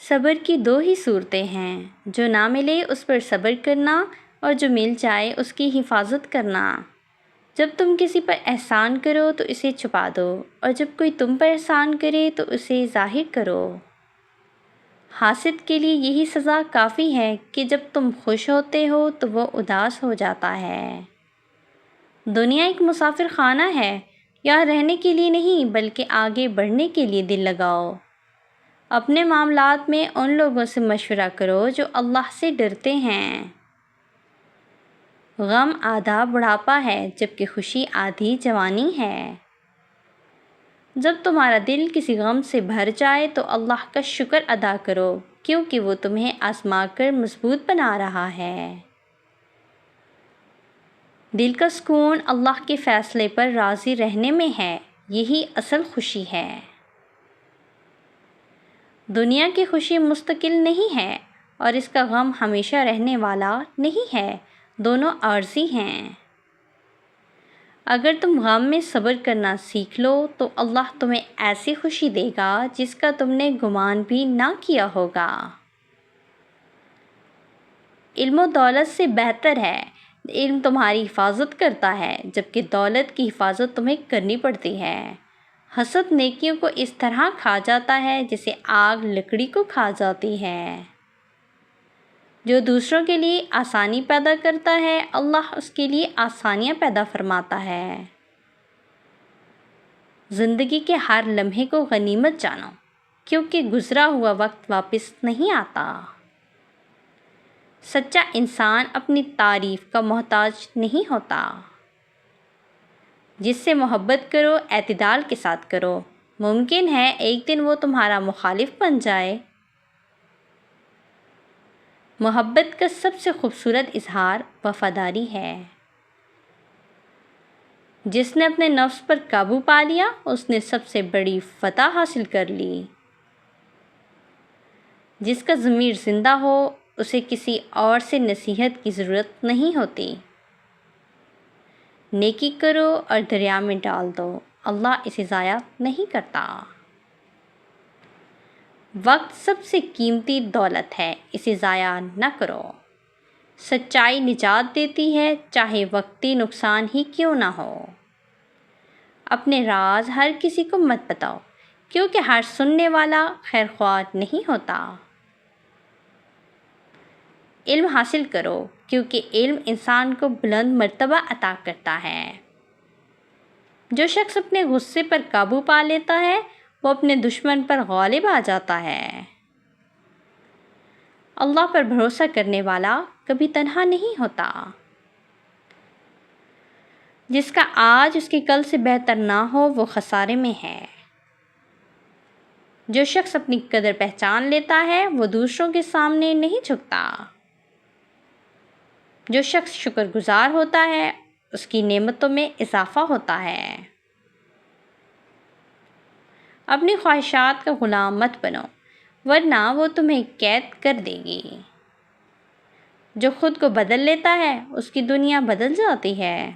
صبر کی دو ہی صورتیں ہیں، جو نہ ملے اس پر صبر کرنا اور جو مل جائے اس کی حفاظت کرنا۔ جب تم کسی پر احسان کرو تو اسے چھپا دو، اور جب کوئی تم پر احسان کرے تو اسے ظاہر کرو۔ حاسد کے لیے یہی سزا کافی ہے کہ جب تم خوش ہوتے ہو تو وہ اداس ہو جاتا ہے۔ دنیا ایک مسافر خانہ ہے، یہاں رہنے کے لیے نہیں بلکہ آگے بڑھنے کے لیے دل لگاؤ۔ اپنے معاملات میں ان لوگوں سے مشورہ کرو جو اللہ سے ڈرتے ہیں۔ غم آدھا بڑھاپا ہے جبکہ خوشی آدھی جوانی ہے۔ جب تمہارا دل کسی غم سے بھر جائے تو اللہ کا شکر ادا کرو، کیونکہ وہ تمہیں آزما کر مضبوط بنا رہا ہے۔ دل کا سکون اللہ کے فیصلے پر راضی رہنے میں ہے، یہی اصل خوشی ہے۔ دنیا کی خوشی مستقل نہیں ہے اور اس کا غم ہمیشہ رہنے والا نہیں ہے، دونوں عارضی ہیں۔ اگر تم غم میں صبر کرنا سیکھ لو تو اللہ تمہیں ایسی خوشی دے گا جس کا تم نے گمان بھی نہ کیا ہوگا۔ علم و دولت سے بہتر ہے، علم تمہاری حفاظت کرتا ہے جبکہ دولت کی حفاظت تمہیں کرنی پڑتی ہے۔ حسد نیکیوں کو اس طرح کھا جاتا ہے جیسے آگ لکڑی کو کھا جاتی ہے۔ جو دوسروں کے لیے آسانی پیدا کرتا ہے اللہ اس کے لیے آسانیاں پیدا فرماتا ہے۔ زندگی کے ہر لمحے کو غنیمت جانو، کیونکہ گزرا ہوا وقت واپس نہیں آتا۔ سچا انسان اپنی تعریف کا محتاج نہیں ہوتا۔ جس سے محبت کرو اعتدال کے ساتھ کرو، ممکن ہے ایک دن وہ تمہارا مخالف بن جائے۔ محبت کا سب سے خوبصورت اظہار وفاداری ہے۔ جس نے اپنے نفس پر قابو پا لیا اس نے سب سے بڑی فتح حاصل کر لی۔ جس کا ضمیر زندہ ہو اسے کسی اور سے نصیحت کی ضرورت نہیں ہوتی۔ نیکی کرو اور دریا میں ڈال دو، اللہ اسے ضائع نہیں کرتا۔ وقت سب سے قیمتی دولت ہے، اسے ضائع نہ کرو۔ سچائی نجات دیتی ہے چاہے وقتی نقصان ہی کیوں نہ ہو۔ اپنے راز ہر کسی کو مت بتاؤ، کیونکہ ہر سننے والا خیر خواہ نہیں ہوتا۔ علم حاصل کرو، کیونکہ علم انسان کو بلند مرتبہ عطا کرتا ہے۔ جو شخص اپنے غصے پر قابو پا لیتا ہے وہ اپنے دشمن پر غالب آ جاتا ہے۔ اللہ پر بھروسہ کرنے والا کبھی تنہا نہیں ہوتا۔ جس کا آج اس کے کل سے بہتر نہ ہو وہ خسارے میں ہے۔ جو شخص اپنی قدر پہچان لیتا ہے وہ دوسروں کے سامنے نہیں جھکتا۔ جو شخص شکر گزار ہوتا ہے اس کی نعمتوں میں اضافہ ہوتا ہے۔ اپنی خواہشات کا غلام مت بنو، ورنہ وہ تمہیں قید کر دے گی۔ جو خود کو بدل لیتا ہے اس کی دنیا بدل جاتی ہے۔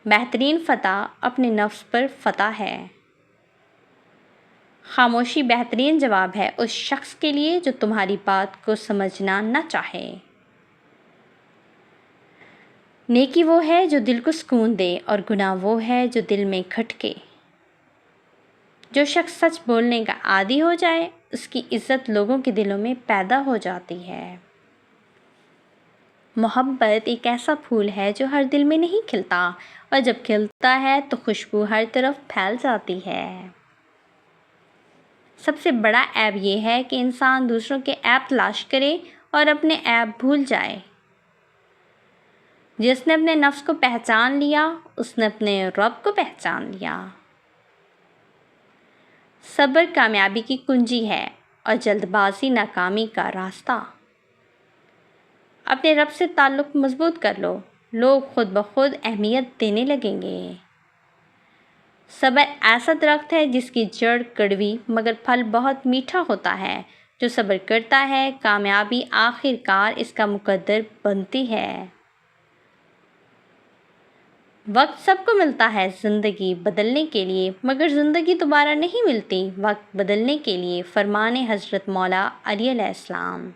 بہترین فتح اپنے نفس پر فتح ہے۔ خاموشی بہترین جواب ہے اس شخص کے لیے جو تمہاری بات کو سمجھنا نہ چاہے۔ نیکی وہ ہے جو دل کو سکون دے اور گناہ وہ ہے جو دل میں کھٹکے۔ جو شخص سچ بولنے کا عادی ہو جائے اس کی عزت لوگوں کے دلوں میں پیدا ہو جاتی ہے۔ محبت ایک ایسا پھول ہے جو ہر دل میں نہیں کھلتا، اور جب کھلتا ہے تو خوشبو ہر طرف پھیل جاتی ہے۔ سب سے بڑا عیب یہ ہے کہ انسان دوسروں کے عیب تلاش کرے اور اپنے عیب بھول جائے۔ جس نے اپنے نفس کو پہچان لیا اس نے اپنے رب کو پہچان لیا۔ صبر کامیابی کی کنجی ہے اور جلد بازی ناکامی کا راستہ۔ اپنے رب سے تعلق مضبوط کر لو، لوگ خود بخود اہمیت دینے لگیں گے۔ صبر ایسا درخت ہے جس کی جڑ کڑوی مگر پھل بہت میٹھا ہوتا ہے۔ جو صبر کرتا ہے کامیابی آخر کار اس کا مقدر بنتی ہے۔ وقت سب کو ملتا ہے زندگی بدلنے کے لیے، مگر زندگی دوبارہ نہیں ملتی وقت بدلنے کے لیے۔ فرمان حضرت مولا علی علیہ السلام۔